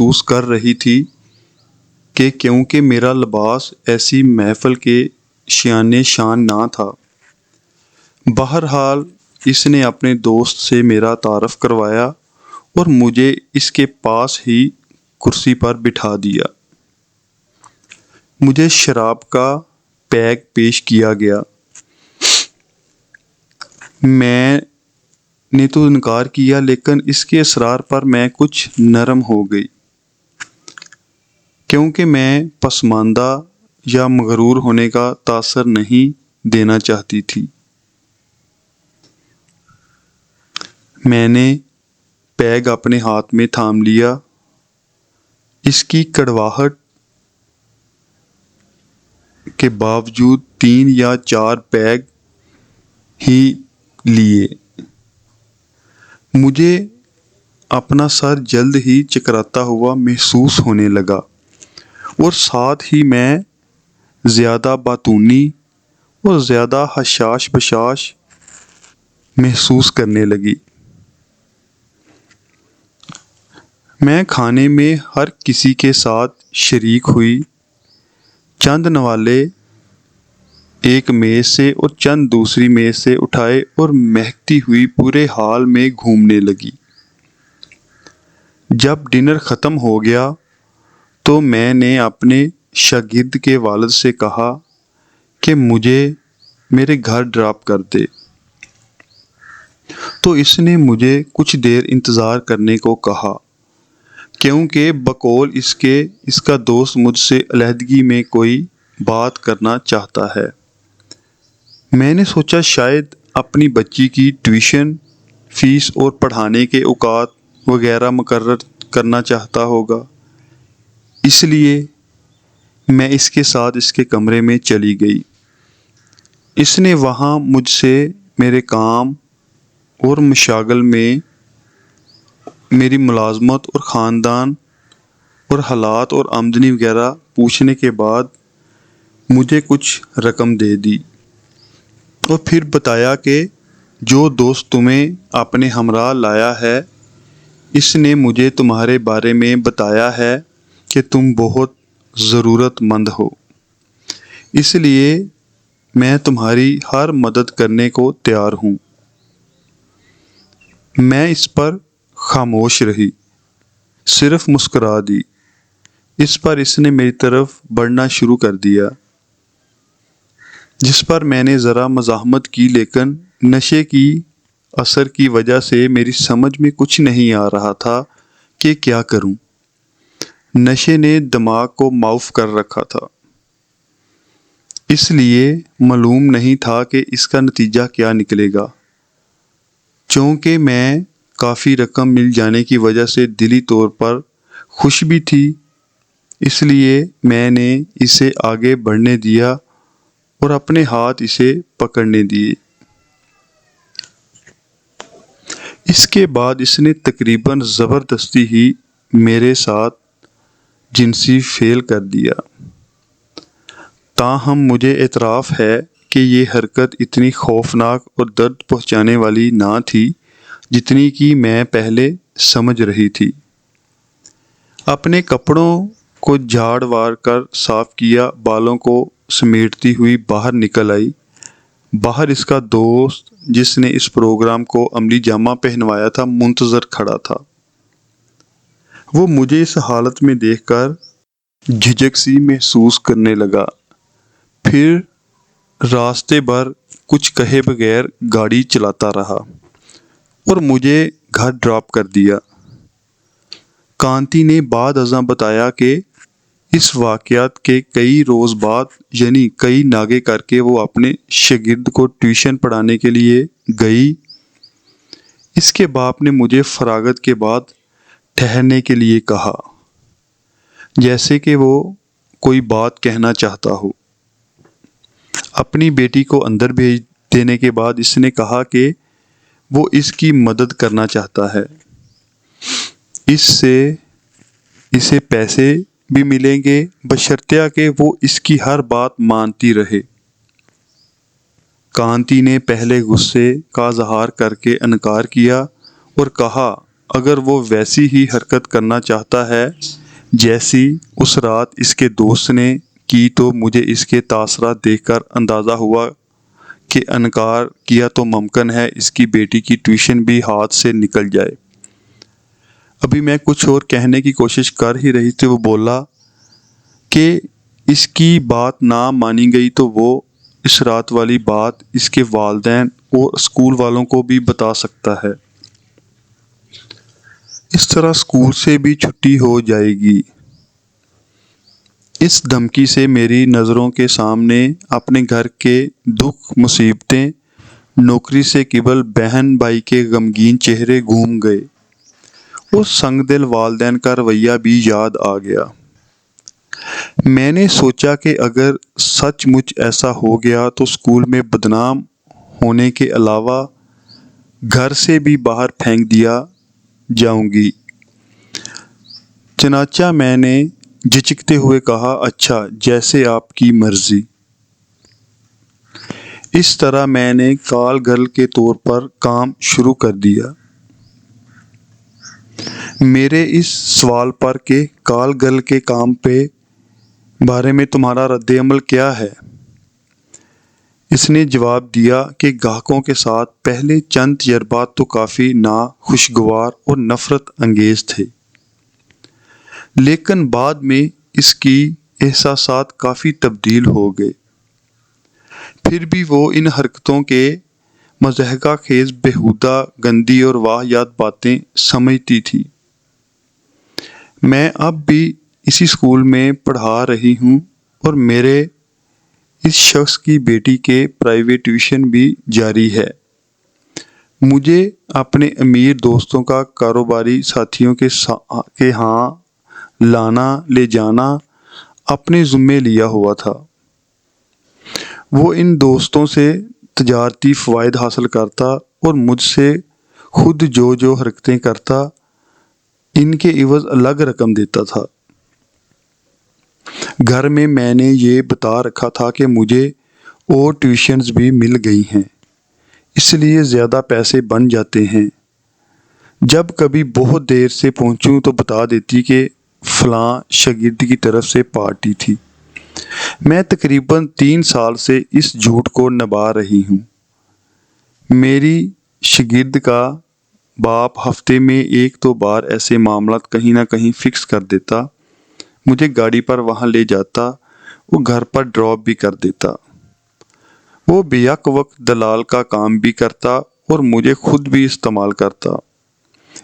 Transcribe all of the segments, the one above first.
محسوس کر رہی تھی کہ کیونکہ میرا لباس ایسی محفل کے شان شان نہ تھا۔ بہرحال اس نے اپنے دوست سے میرا تعارف کروایا اور مجھے اس کے پاس ہی کرسی پر بٹھا دیا۔ مجھے شراب کا پیک پیش کیا گیا۔ میں نے تو انکار کیا، لیکن اس کے اصرار پر میں کچھ نرم ہو گئی، کیونکہ میں پسماندہ یا مغرور ہونے کا تاثر نہیں دینا چاہتی تھی۔ میں نے پیگ اپنے ہاتھ میں تھام لیا۔ اس کی کڑواہٹ کے باوجود 3 یا 4 پیگ ہی لیے۔ مجھے اپنا سر جلد ہی چکراتا ہوا محسوس ہونے لگا اور ساتھ ہی میں زیادہ باتونی اور زیادہ حشاش بشاش محسوس کرنے لگی۔ میں کھانے میں ہر کسی کے ساتھ شریک ہوئی۔ چند نوالے ایک میز سے اور چند دوسری میز سے اٹھائے اور مہکتی ہوئی پورے ہال میں گھومنے لگی۔ جب ڈنر ختم ہو گیا تو میں نے اپنے شاگرد کے والد سے کہا کہ مجھے میرے گھر ڈراپ کر دے، تو اس نے مجھے کچھ دیر انتظار کرنے کو کہا، کیونکہ بقول اس کا دوست مجھ سے علیحدگی میں کوئی بات کرنا چاہتا ہے۔ میں نے سوچا شاید اپنی بچی کی ٹیوشن فیس اور پڑھانے کے اوقات وغیرہ مقرر کرنا چاہتا ہوگا، اس لیے میں اس کے ساتھ اس کے کمرے میں چلی گئی۔ اس نے وہاں مجھ سے میرے کام اور مشاغل میں میری ملازمت اور خاندان اور حالات اور آمدنی وغیرہ پوچھنے کے بعد مجھے کچھ رقم دے دی اور پھر بتایا کہ جو دوست تمہیں اپنے ہمراہ لایا ہے اس نے مجھے تمہارے بارے میں بتایا ہے کہ تم بہت ضرورت مند ہو، اس لیے میں تمہاری ہر مدد کرنے کو تیار ہوں۔ میں اس پر خاموش رہی، صرف مسکرا دی۔ اس پر اس نے میری طرف بڑھنا شروع کر دیا، جس پر میں نے ذرا مزاحمت کی، لیکن نشے کی اثر کی وجہ سے میری سمجھ میں کچھ نہیں آ رہا تھا کہ کیا کروں۔ نشے نے دماغ کو معاف کر رکھا تھا، اس لیے معلوم نہیں تھا کہ اس کا نتیجہ کیا نکلے گا۔ چونکہ میں کافی رقم مل جانے کی وجہ سے دلی طور پر خوش بھی تھی، اس لیے میں نے اسے آگے بڑھنے دیا اور اپنے ہاتھ اسے پکڑنے دیے۔ اس کے بعد اس نے تقریباً زبردستی ہی میرے ساتھ جنسی فعل کر دیا۔ تاہم مجھے اعتراف ہے کہ یہ حرکت اتنی خوفناک اور درد پہنچانے والی نہ تھی جتنی کہ میں پہلے سمجھ رہی تھی۔ اپنے کپڑوں کو جھاڑ وار کر صاف کیا، بالوں کو سمیٹتی ہوئی باہر نکل آئی۔ باہر اس کا دوست جس نے اس پروگرام کو عملی جامہ پہنوایا تھا منتظر کھڑا تھا۔ وہ مجھے اس حالت میں دیکھ کر جھجک سی محسوس کرنے لگا، پھر راستے بھر کچھ کہے بغیر گاڑی چلاتا رہا اور مجھے گھر ڈراپ کر دیا۔ کانتی نے بعد ازاں بتایا کہ اس واقعات کے کئی روز بعد، یعنی کئی ناگے کر کے وہ اپنے شاگرد کو ٹیوشن پڑھانے کے لیے گئی۔ اس کے باپ نے مجھے فراغت کے بعد ٹھہرنے کے لیے کہا، جیسے کہ وہ کوئی بات کہنا چاہتا ہو۔ اپنی بیٹی کو اندر بھیج دینے کے بعد اس نے کہا کہ وہ اس کی مدد کرنا چاہتا ہے، اس سے اسے پیسے بھی ملیں گے بشرطیہ کہ وہ اس کی ہر بات مانتی رہے۔ کانتی نے پہلے غصے کا اظہار کر کے انکار کیا اور کہا اگر وہ ویسی ہی حرکت کرنا چاہتا ہے جیسی اس رات اس کے دوست نے کی تو مجھے اس کے تاثرات دیکھ کر اندازہ ہوا کہ انکار کیا تو ممکن ہے اس کی بیٹی کی ٹیوشن بھی ہاتھ سے نکل جائے۔ ابھی میں کچھ اور کہنے کی کوشش کر ہی رہی تھی، وہ بولا کہ اس کی بات نہ مانی گئی تو وہ اس رات والی بات اس کے والدین اور اسکول والوں کو بھی بتا سکتا ہے۔ اس طرح اسکول سے بھی چھٹی ہو جائے گی۔ اس دھمکی سے میری نظروں کے سامنے اپنے گھر کے دکھ مصیبتیں، نوکری سے قبل بہن بھائی کے غمگین چہرے گھوم گئے اور سنگ دل والدین کا رویہ بھی یاد آ گیا۔ میں نے سوچا کہ اگر سچ مچ ایسا ہو گیا تو اسکول میں بدنام ہونے کے علاوہ گھر سے بھی باہر پھینک دیا جاؤں گی۔ چنانچہ میں نے جھجکتے ہوئے کہا، اچھا جیسے آپ کی مرضی۔ اس طرح میں نے کال گرل کے طور پر کام شروع کر دیا۔ میرے اس سوال پر کہ کال گرل کے کام پہ بارے میں تمہارا رد عمل کیا ہے، اس نے جواب دیا کہ گاہکوں کے ساتھ پہلے چند تجربات تو کافی ناخوشگوار اور نفرت انگیز تھے، لیکن بعد میں اس کی احساسات کافی تبدیل ہو گئے۔ پھر بھی وہ ان حرکتوں کے مضحکہ خیز، بیہودہ، گندی اور واہیات باتیں سمجھتی تھی۔ میں اب بھی اسی اسکول میں پڑھا رہی ہوں اور میرے اس شخص کی بیٹی کے پرائیویٹ ٹیوشن بھی جاری ہے۔ مجھے اپنے امیر دوستوں کا کاروباری ساتھیوں کے ہاں لانا لے جانا اپنے ذمے لیا ہوا تھا۔ وہ ان دوستوں سے تجارتی فوائد حاصل کرتا اور مجھ سے خود جو حرکتیں کرتا، ان کے عوض الگ رقم دیتا تھا۔ گھر میں نے یہ بتا رکھا تھا کہ مجھے اور ٹیوشنز بھی مل گئی ہیں، اس لیے زیادہ پیسے بن جاتے ہیں۔ جب کبھی بہت دیر سے پہنچوں تو بتا دیتی کہ فلاں شاگرد کی طرف سے پارٹی تھی۔ میں تقریباً 3 سال سے اس جھوٹ کو نبھا رہی ہوں۔ میری شاگرد کا باپ ہفتے میں 1-2 بار ایسے معاملات کہیں نہ کہیں فکس کر دیتا، مجھے گاڑی پر وہاں لے جاتا، وہ گھر پر ڈراپ بھی کر دیتا۔ وہ بیک وقت دلال کا کام بھی کرتا اور مجھے خود بھی استعمال کرتا۔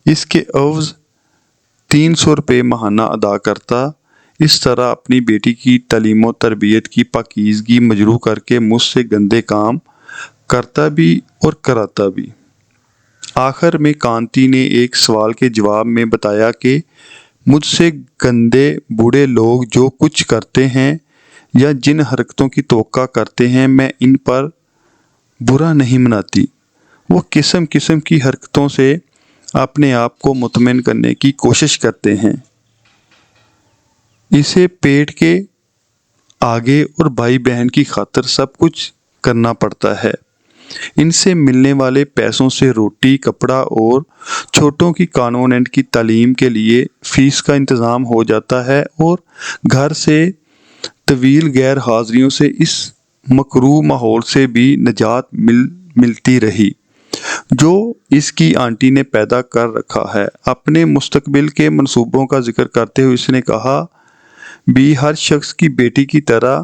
اس کے عوض 300 روپے ماہانہ ادا کرتا۔ اس طرح اپنی بیٹی کی تعلیم و تربیت کی پاکیزگی مجروح کر کے مجھ سے گندے کام کرتا بھی اور کراتا بھی۔ آخر میں کانتی نے ایک سوال کے جواب میں بتایا کہ مجھ سے گندے بوڑھے لوگ جو کچھ کرتے ہیں یا جن حرکتوں کی توقع کرتے ہیں، میں ان پر برا نہیں مناتی۔ وہ قسم قسم کی حرکتوں سے اپنے آپ کو مطمئن کرنے کی کوشش کرتے ہیں۔ اسے پیٹ کے آگے اور بھائی بہن کی خاطر سب کچھ کرنا پڑتا ہے۔ ان سے ملنے والے پیسوں سے روٹی، کپڑا اور چھوٹوں کی کانوینٹ کی تعلیم کے لیے فیس کا انتظام ہو جاتا ہے اور گھر سے طویل غیر حاضریوں سے اس مکروہ ماحول سے بھی نجات ملتی رہی جو اس کی آنٹی نے پیدا کر رکھا ہے۔ اپنے مستقبل کے منصوبوں کا ذکر کرتے ہوئے اس نے کہا، بھی ہر شخص کی بیٹی کی طرح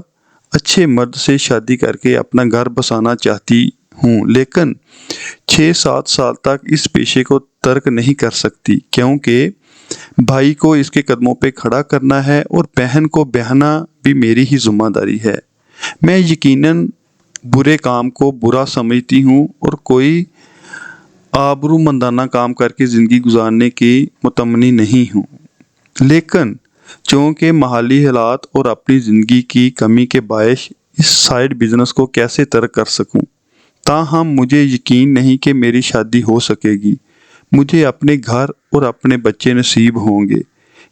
اچھے مرد سے شادی کر کے اپنا گھر بسانا چاہتی ہوں، لیکن 6-7 سال تک اس پیشے کو ترک نہیں کر سکتی، کیونکہ بھائی کو اس کے قدموں پہ کھڑا کرنا ہے اور بہن کو بہنا بھی میری ہی ذمہ داری ہے۔ میں یقیناً برے کام کو برا سمجھتی ہوں اور کوئی آبرومندانہ کام کر کے زندگی گزارنے کی متمنی نہیں ہوں، لیکن چونکہ محلی حالات اور اپنی زندگی کی کمی کے باعث اس سائیڈ بزنس کو کیسے ترک کر سکوں، تاہم مجھے یقین نہیں کہ میری شادی ہو سکے گی۔ مجھے اپنے گھر اور اپنے بچے نصیب ہوں گے۔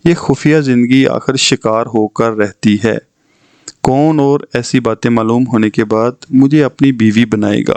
یہ خفیہ زندگی آخر شکار ہو کر رہتی ہے کون، اور ایسی باتیں معلوم ہونے کے بعد مجھے اپنی بیوی بنائے گا۔